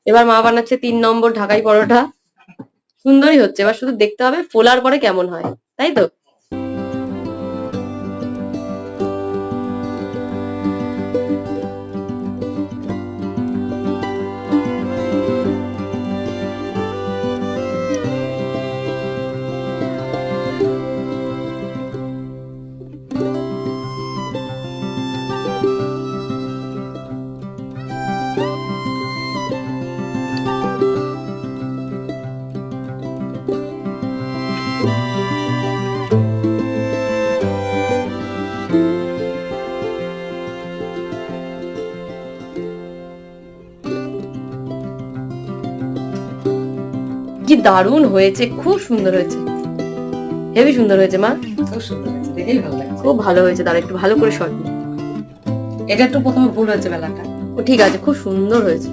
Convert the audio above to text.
এবার মা বানাচ্ছে 3 নম্বর ঢাকাই পরোটা। সুন্দরই হচ্ছে, এবার শুধু দেখতে হবে ফোলার পরে কেমন হয়, তাই তো? কি দারুণ হয়েছে, খুব সুন্দর হয়েছে, হেবি সুন্দর হয়েছে মা। খুব সুন্দর হয়েছে, দেখেই ভালো লাগছে। খুব ভালো হয়েছে, দাঁড়া একটু ভালো করে সরবি। এটা একটু প্রথমে ভুল হয়েছে বেলাটা। ঠিক আছে, খুব সুন্দর হয়েছে।